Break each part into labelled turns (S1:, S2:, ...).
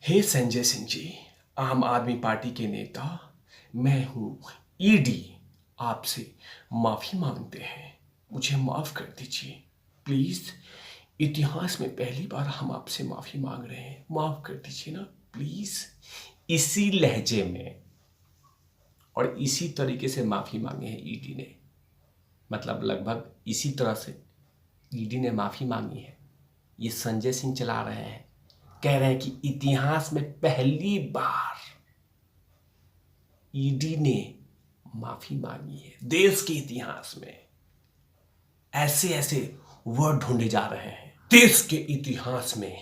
S1: हे संजय सिंह जी, आम आदमी पार्टी के नेता, मैं हूँ ईडी। आपसे माफ़ी मांगते हैं, मुझे माफ़ कर दीजिए प्लीज़। इतिहास में पहली बार हम आपसे माफ़ी मांग रहे हैं, माफ़ कर दीजिए ना प्लीज़। इसी लहजे में और इसी तरीके से माफ़ी मांगे हैं ईडी ने, मतलब लगभग इसी तरह से ईडी ने माफ़ी मांगी है। ये संजय सिंह चला रहे हैं, कह रहे हैं कि इतिहास में पहली बार ईडी ने माफी मांगी है। देश के इतिहास में ऐसे ऐसे वर्ड ढूंढे जा रहे हैं। देश के इतिहास में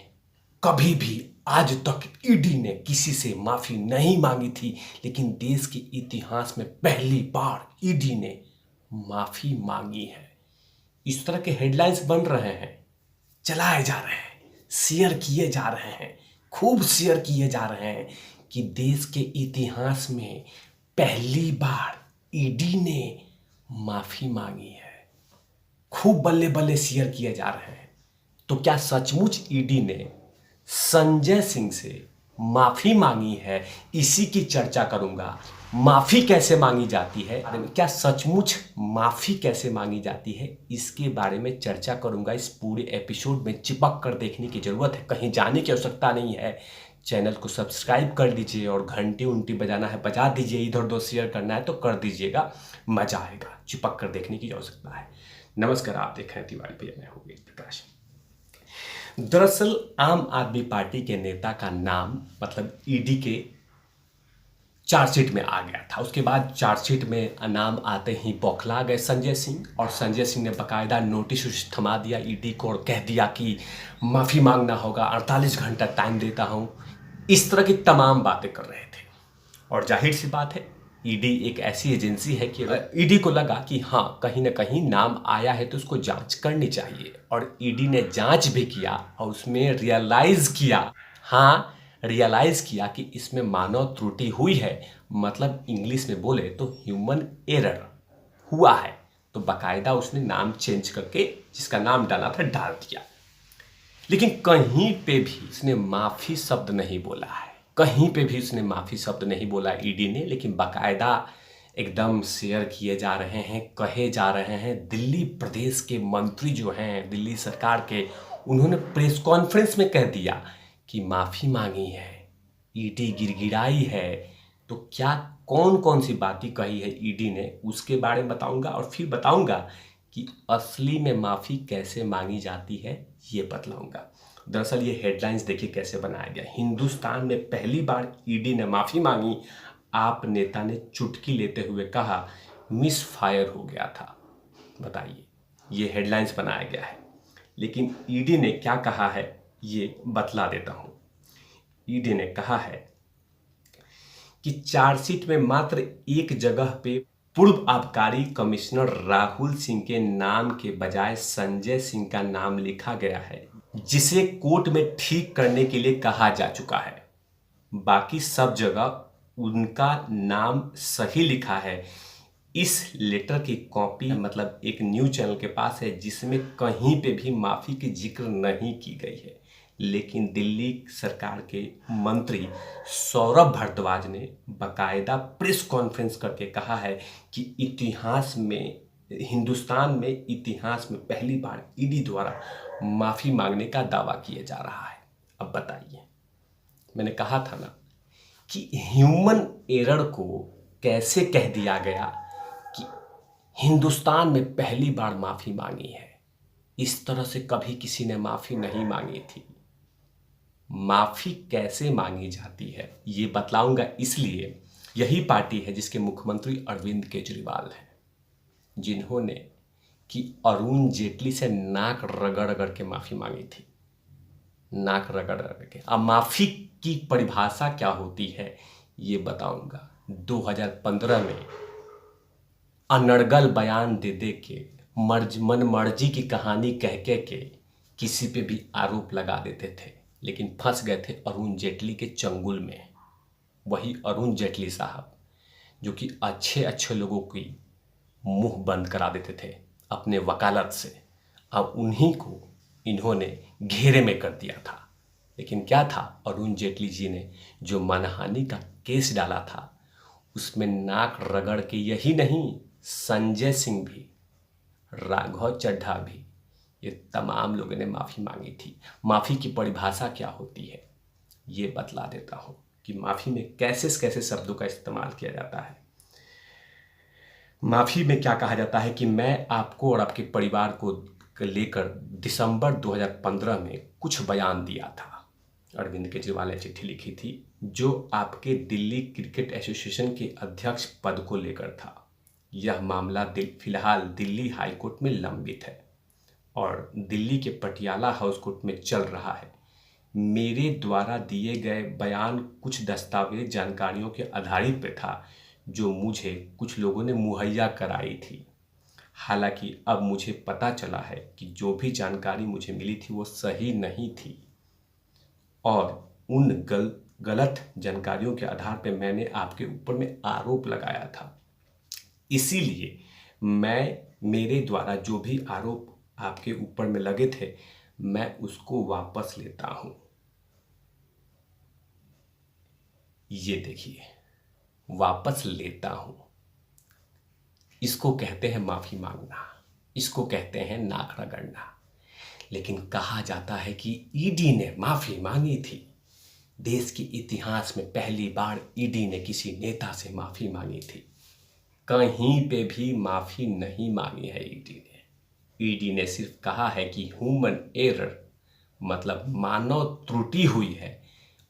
S1: कभी भी आज तक ईडी ने किसी से माफी नहीं मांगी थी, लेकिन देश के इतिहास में पहली बार ईडी ने माफी मांगी है। इस तरह के हेडलाइंस बन रहे हैं, चलाए जा रहे हैं, शेयर किए जा रहे हैं, खूब शेयर किए जा रहे हैं कि देश के इतिहास में पहली बार ईडी ने माफी मांगी है। खूब बल्ले बल्ले शेयर किए जा रहे हैं। तो क्या सचमुच ईडी ने संजय सिंह से माफी मांगी है? इसी की चर्चा करूंगा। माफी कैसे मांगी जाती है, क्या सचमुच माफी कैसे मांगी जाती है, इसके बारे में चर्चा करूंगा। इस पूरे एपिसोड में चिपक कर देखने की जरूरत है, कहीं जाने की आवश्यकता नहीं है। चैनल को सब्सक्राइब कर लीजिए और घंटी उंटी बजाना है बजा दीजिए, इधर उधर शेयर करना है तो कर दीजिएगा, मजा आएगा। चिपक कर देखने की आवश्यकता है। नमस्कार, आप देख रहे हैं तिवारी भैया, मैं हूं वेद प्रकाश। दरअसल आम आदमी पार्टी के नेता का नाम मतलब ईडी के चार्जशीट में आ गया था। उसके बाद चार्जशीट में नाम आते ही बौखला गए संजय सिंह, और संजय सिंह ने बकायदा नोटिस थमा दिया ईडी को और कह दिया कि माफ़ी मांगना होगा, 48 घंटा टाइम देता हूं। इस तरह की तमाम बातें कर रहे थे। और जाहिर सी बात है, ईडी एक ऐसी एजेंसी है कि ईडी को लगा कि हाँ, कहीं ना कहीं नाम आया है तो उसको जांच करनी चाहिए। और ईडी ने जांच भी किया और उसमें रियलाइज किया कि इसमें मानव त्रुटि हुई है, मतलब इंग्लिश में बोले तो ह्यूमन एरर हुआ है। तो बाकायदा उसने नाम चेंज करके जिसका नाम डाला था डाल दिया। लेकिन कहीं पे भी उसने माफी शब्द नहीं बोला है, कहीं पे भी उसने माफी शब्द नहीं बोला ईडी ने। लेकिन बाकायदा एकदम शेयर किए जा रहे हैं, कहे जा रहे हैं। दिल्ली प्रदेश के मंत्री जो हैं, दिल्ली सरकार के, उन्होंने प्रेस कॉन्फ्रेंस में कह दिया कि माफी मांगी है, ईडी गिड़गिड़ाई है। तो क्या कौन कौन सी बातें कही है ईडी ने, उसके बारे में बताऊंगा। और फिर बताऊंगा कि असली में माफ़ी कैसे मांगी जाती है, ये बतलाऊंगा। दरअसल ये हेडलाइंस देखिए कैसे बनाया गया। हिंदुस्तान में पहली बार ईडी ने माफ़ी मांगी, आप नेता ने चुटकी लेते हुए कहा मिस फायर हो गया था। बताइए, ये हेडलाइंस बनाया गया है। लेकिन ईडी ने क्या कहा है ये बतला देता हूं। ईडी ने कहा है कि चार्जशीट में मात्र एक जगह पे पूर्व आबकारी कमिश्नर राहुल सिंह के नाम के बजाय संजय सिंह का नाम लिखा गया है, जिसे कोर्ट में ठीक करने के लिए कहा जा चुका है। बाकी सब जगह उनका नाम सही लिखा है। इस लेटर की कॉपी मतलब एक न्यूज चैनल के पास है, जिसमें कहीं पे भी माफी की जिक्र नहीं की गई है। लेकिन दिल्ली सरकार के मंत्री सौरभ भारद्वाज ने बाकायदा प्रेस कॉन्फ्रेंस करके कहा है कि इतिहास में, हिंदुस्तान में इतिहास में पहली बार ईडी द्वारा माफी मांगने का दावा किया जा रहा है। अब बताइए, मैंने कहा था ना कि ह्यूमन एरर को कैसे कह दिया गया कि हिंदुस्तान में पहली बार माफी मांगी है। इस तरह से कभी किसी ने माफी नहीं मांगी थी। माफी कैसे मांगी जाती है ये बतलाऊंगा, इसलिए यही पार्टी है जिसके मुख्यमंत्री अरविंद केजरीवाल हैं, जिन्होंने कि अरुण जेटली से नाक रगड़ रगड़ के माफी मांगी थी, नाक रगड़ रगड़ के। अब माफी की परिभाषा क्या होती है ये बताऊंगा। 2015 में अनर्गल बयान दे दे के, मन मर्जी की कहानी कह के किसी पे भी आरोप लगा देते थे, लेकिन फंस गए थे अरुण जेटली के चंगुल में। वही अरुण जेटली साहब जो कि अच्छे अच्छे लोगों की मुंह बंद करा देते थे अपने वकालत से, अब उन्हीं को इन्होंने घेरे में कर दिया था। लेकिन क्या था, अरुण जेटली जी ने जो मानहानि का केस डाला था उसमें नाक रगड़ के यही नहीं, संजय सिंह भी, राघव चड्ढा भी, ये तमाम लोगों ने माफ़ी मांगी थी। माफ़ी की परिभाषा क्या होती है ये बतला देता हूँ कि माफ़ी में कैसे कैसे शब्दों का इस्तेमाल किया जाता है। माफ़ी में क्या कहा जाता है कि मैं आपको और आपके परिवार को लेकर दिसंबर 2015 में कुछ बयान दिया था। अरविंद केजरीवाल ने चिट्ठी लिखी थी जो आपके दिल्ली क्रिकेट एसोसिएशन के अध्यक्ष पद को लेकर था। यह मामला फिलहाल दिल्ली हाई कोर्ट में लंबित है और दिल्ली के पटियाला हाउस कोर्ट में चल रहा है। मेरे द्वारा दिए गए बयान कुछ दस्तावेज जानकारियों के आधारित पे था जो मुझे कुछ लोगों ने मुहैया कराई थी। हालांकि अब मुझे पता चला है कि जो भी जानकारी मुझे मिली थी वो सही नहीं थी और उन गलत जानकारियों के आधार पर मैंने आपके ऊपर में आरोप लगाया था। इसीलिए मेरे द्वारा जो भी आरोप आपके ऊपर में लगे थे मैं उसको वापस लेता हूं। ये देखिए, वापस लेता हूं, इसको कहते हैं माफी मांगना, इसको कहते हैं नाक रगड़ना। लेकिन कहा जाता है कि ईडी ने माफी मांगी थी। देश के इतिहास में पहली बार ईडी ने किसी नेता से माफी मांगी थी। कहीं पे भी माफी नहीं मांगी है ईडी ने। ईडी ने सिर्फ कहा है कि ह्यूमन एरर, मतलब मानव त्रुटि हुई है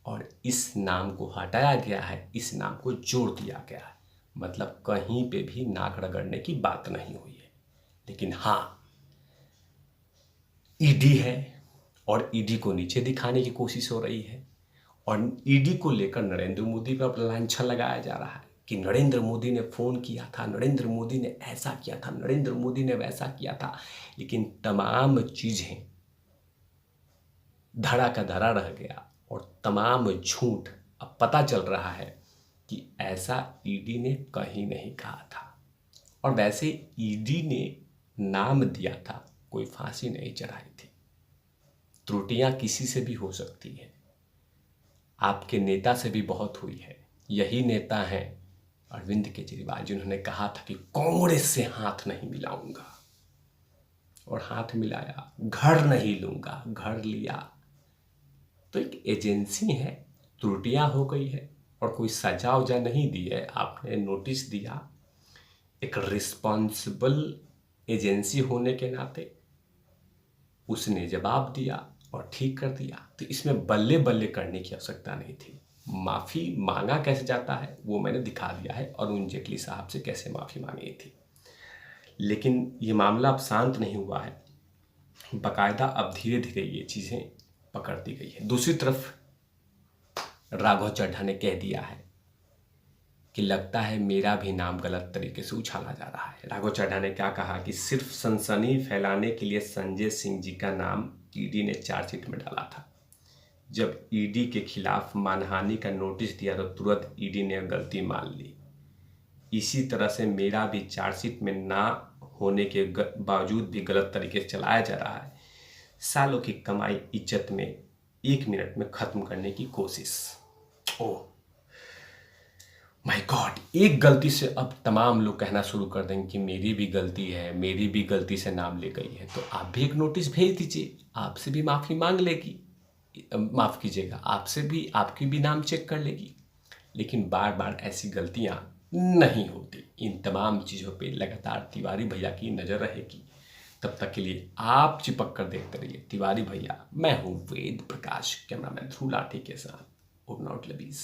S1: और इस नाम को हटाया गया है, इस नाम को जोड़ दिया गया है। मतलब कहीं पे भी नाक रगड़ने की बात नहीं हुई है। लेकिन हाँ, ईडी है और ईडी को नीचे दिखाने की कोशिश हो रही है और ईडी को लेकर नरेंद्र मोदी पर लांछन लगाया जा रहा है कि नरेंद्र मोदी ने फ़ोन किया था, नरेंद्र मोदी ने ऐसा किया था, नरेंद्र मोदी ने वैसा किया था। लेकिन तमाम चीज़ें धड़ा का धड़ा रह गया और तमाम झूठ अब पता चल रहा है कि ऐसा ईडी ने कहीं नहीं कहा था। और वैसे ईडी ने नाम दिया था, कोई फांसी नहीं चढ़ाई थी। त्रुटियां किसी से भी हो सकती है, आपके नेता से भी बहुत हुई है। यही नेता हैं अरविंद केजरीवाल जिन्होंने कहा था कि कांग्रेस से हाथ नहीं मिलाऊंगा और हाथ मिलाया, घर नहीं लूंगा, घर लिया। तो एक एजेंसी है, त्रुटियां हो गई है और कोई सजा उजा नहीं दी है, आपने नोटिस दिया। एक रिस्पॉन्सिबल एजेंसी होने के नाते उसने जवाब दिया और ठीक कर दिया। तो इसमें बल्ले बल्ले करने की आवश्यकता नहीं थी। माफ़ी मांगा कैसे जाता है वो मैंने दिखा दिया है, अरुण जेटली साहब से कैसे माफ़ी मांगी थी। लेकिन ये मामला अब शांत नहीं हुआ है, बाकायदा अब धीरे धीरे ये चीज़ें पकड़ती गई है। दूसरी तरफ राघव चड्ढा ने कह दिया है कि लगता है मेरा भी नाम गलत तरीके से उछाला जा रहा है। राघव चड्ढा ने क्या कहा कि सिर्फ सनसनी फैलाने के लिए संजय सिंह जी का नाम ईडी ने चार्जशीट में डाला था। जब ईडी के खिलाफ मानहानि का नोटिस दिया तो तुरंत ईडी ने गलती मान ली। इसी तरह से मेरा भी चार्जशीट में ना होने के बावजूद भी गलत तरीके से चलाया जा रहा है। सालों की कमाई इज्जत में 1 मिनट में ख़त्म करने की कोशिश। ओह माय गॉड, एक गलती से अब तमाम लोग कहना शुरू कर देंगे कि मेरी भी गलती है, मेरी भी गलती से नाम ले गई है। तो आप भी एक नोटिस भेज दीजिए, आपसे भी माफ़ी मांग लेगी, माफ़ कीजिएगा, आपसे भी, आपकी भी नाम चेक कर लेगी। लेकिन बार बार ऐसी गलतियां नहीं होती। इन तमाम चीज़ों पे लगातार तिवारी भैया की नज़र रहेगी। तब तक के लिए आप चिपक कर देखते रहिए तिवारी भैया। मैं हूँ वेद प्रकाश, कैमरामैन ध्रुव लाठी के साथ। Over out लबीज।